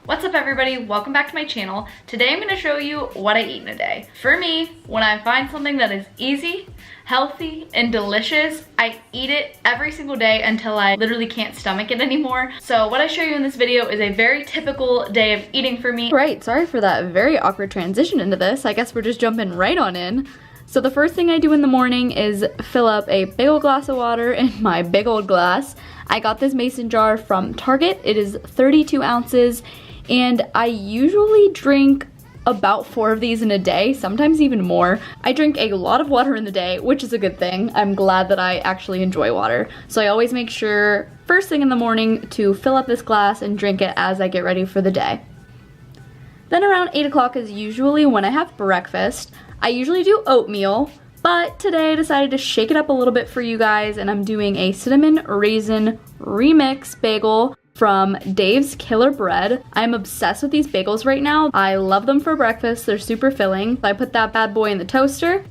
What's up everybody, welcome back to my channel. Today I'm gonna show you what I eat in a day. For me, when I find something that is easy, healthy, and delicious, I eat it every single day until I literally can't stomach it anymore. So what I show you in this video is a very typical day of eating for me. Right, sorry for that very awkward transition into this. I guess we're just jumping right on in. So the first thing I do in the morning is fill up a big old glass of water in my big old glass. I got this mason jar from Target. It is 32 ounces. And I usually drink about 4 of these in a day, sometimes even more. I drink a lot of water in the day, which is a good thing. I'm glad that I actually enjoy water. So I always make sure first thing in the morning to fill up this glass and drink it as I get ready for the day. Then around 8 o'clock is usually when I have breakfast. I usually do oatmeal, but today I decided to shake it up a little bit for you guys, and I'm doing a cinnamon raisin remix bagel from Dave's Killer Bread. I'm obsessed with these bagels right now. I love them for breakfast. They're super filling. I put that bad boy in the toaster.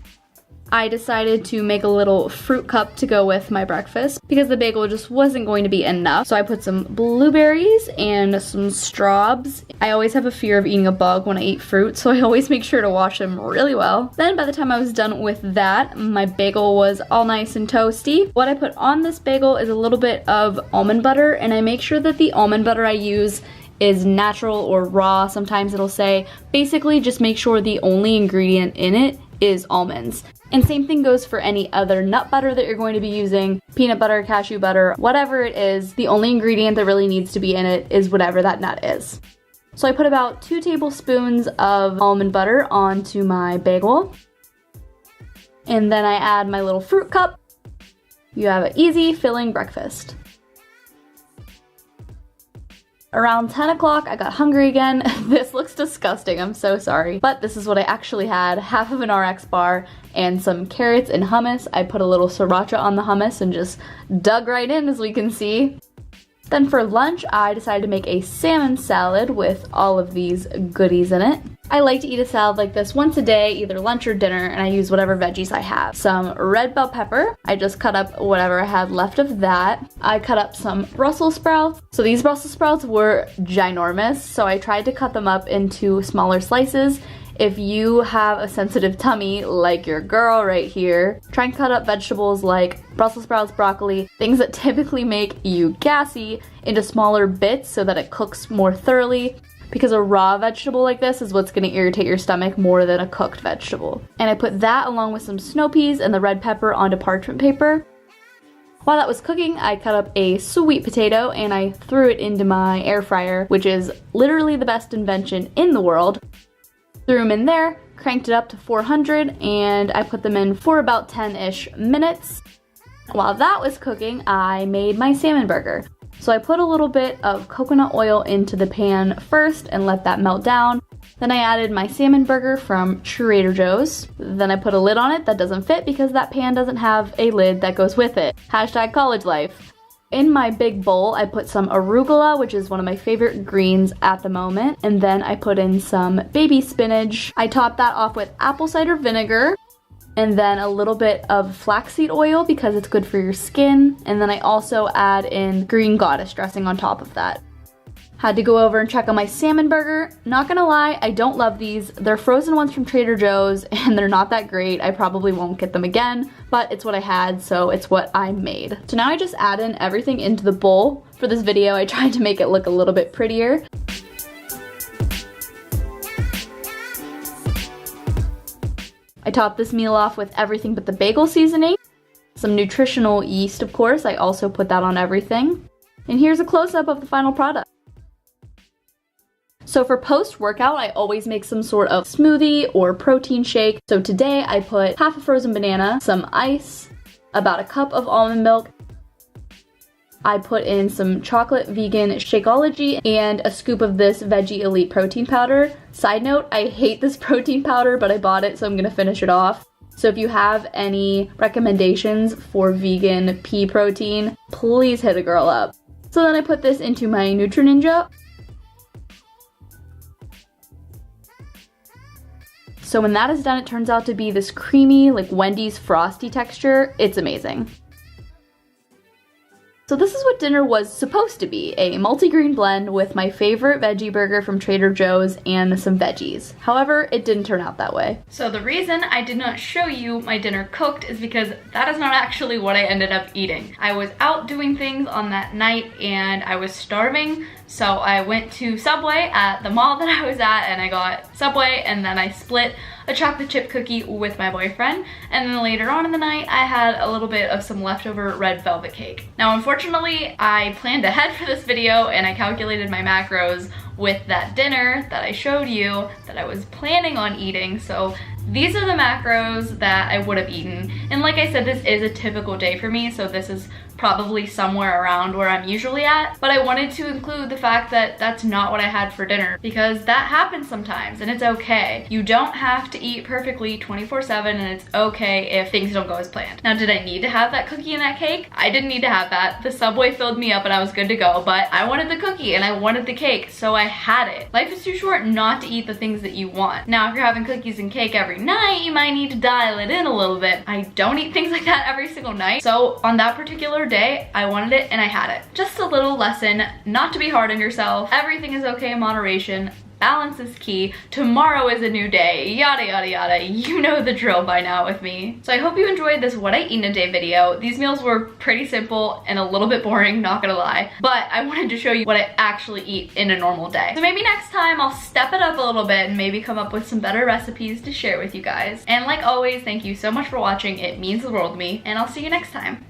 I decided to make a little fruit cup to go with my breakfast because the bagel just wasn't going to be enough. So I put some blueberries and some strawberries. I always have a fear of eating a bug when I eat fruit, so I always make sure to wash them really well. Then by the time I was done with that, my bagel was all nice and toasty. What I put on this bagel is a little bit of almond butter, and I make sure that the almond butter I use is natural or raw. Sometimes it'll say, basically just make sure the only ingredient in it is almonds. And same thing goes for any other nut butter that you're going to be using, peanut butter, cashew butter, whatever it is, the only ingredient that really needs to be in it is whatever that nut is. So I put about 2 tablespoons of almond butter onto my bagel. And then I add my little fruit cup. You have an easy, filling breakfast. Around 10 o'clock, I got hungry again. This looks disgusting, I'm so sorry. But this is what I actually had, half of an RX bar and some carrots and hummus. I put a little sriracha on the hummus and just dug right in, as we can see. Then for lunch, I decided to make a salmon salad with all of these goodies in it. I like to eat a salad like this once a day, either lunch or dinner, and I use whatever veggies I have. Some red bell pepper. I just cut up whatever I had left of that. I cut up some Brussels sprouts. So these Brussels sprouts were ginormous, so I tried to cut them up into smaller slices. If you have a sensitive tummy, like your girl right here, try and cut up vegetables like Brussels sprouts, broccoli, things that typically make you gassy, into smaller bits so that it cooks more thoroughly. Because a raw vegetable like this is what's going to irritate your stomach more than a cooked vegetable. And I put that along with some snow peas and the red pepper onto parchment paper. While that was cooking, I cut up a sweet potato and I threw it into my air fryer, which is literally the best invention in the world. Threw them in there, cranked it up to 400, and I put them in for about 10-ish minutes. While that was cooking, I made my salmon burger. So I put a little bit of coconut oil into the pan first and let that melt down. Then I added my salmon burger from Trader Joe's. Then I put a lid on it that doesn't fit because that pan doesn't have a lid that goes with it. Hashtag college life. In my big bowl, I put some arugula, which is one of my favorite greens at the moment. And then I put in some baby spinach. I topped that off with apple cider vinegar. And then a little bit of flaxseed oil because it's good for your skin. And then I also add in green goddess dressing on top of that. Had to go over and check on my salmon burger. Not gonna lie, I don't love these. They're frozen ones from Trader Joe's and they're not that great. I probably won't get them again, but it's what I had, so it's what I made. So now I just add in everything into the bowl. For this video, I tried to make it look a little bit prettier. I topped this meal off with everything but the bagel seasoning. Some nutritional yeast, of course. I also put that on everything. And here's a close-up of the final product. So for post-workout, I always make some sort of smoothie or protein shake. So today I put half a frozen banana, some ice, about a cup of almond milk. I put in some chocolate vegan Shakeology and a scoop of this Veggie Elite protein powder. Side note, I hate this protein powder, but I bought it, so I'm gonna finish it off. So if you have any recommendations for vegan pea protein, please hit a girl up. So then I put this into my Nutri-Ninja. So when that is done, it turns out to be this creamy, like Wendy's Frosty texture. It's amazing. So this is what dinner was supposed to be, a multi-grain blend with my favorite veggie burger from Trader Joe's and some veggies. However, it didn't turn out that way. So the reason I did not show you my dinner cooked is because that is not actually what I ended up eating. I was out doing things on that night and I was starving, so I went to Subway at the mall that I was at and I got Subway, and then I split a chocolate chip cookie with my boyfriend, and then later on in the night I had a little bit of some leftover red velvet cake. Now unfortunately I planned ahead for this video and I calculated my macros with that dinner that I showed you that I was planning on eating, so these are the macros that I would have eaten. And like I said, this is a typical day for me, so this is probably somewhere around where I'm usually at, but I wanted to include the fact that that's not what I had for dinner, because that happens sometimes and it's okay. You don't have to eat perfectly 24/7, and it's okay if things don't go as planned. Now, did I need to have that cookie and that cake? I didn't need to have that. The Subway filled me up and I was good to go, but I wanted the cookie and I wanted the cake, so I had it. Life is too short not to eat the things that you want. Now, if you're having cookies and cake every night, you might need to dial it in a little bit. I don't eat things like that every single night, so on that particular day, I wanted it and I had it. Just a little lesson, not to be hard on yourself. Everything is okay in moderation. Balance is key. Tomorrow is a new day. Yada, yada, yada. You know the drill by now with me. So I hope you enjoyed this what I eat in a day video. These meals were pretty simple and a little bit boring, not gonna lie. But I wanted to show you what I actually eat in a normal day. So maybe next time I'll step it up a little bit and maybe come up with some better recipes to share with you guys. And like always, thank you so much for watching. It means the world to me. And I'll see you next time.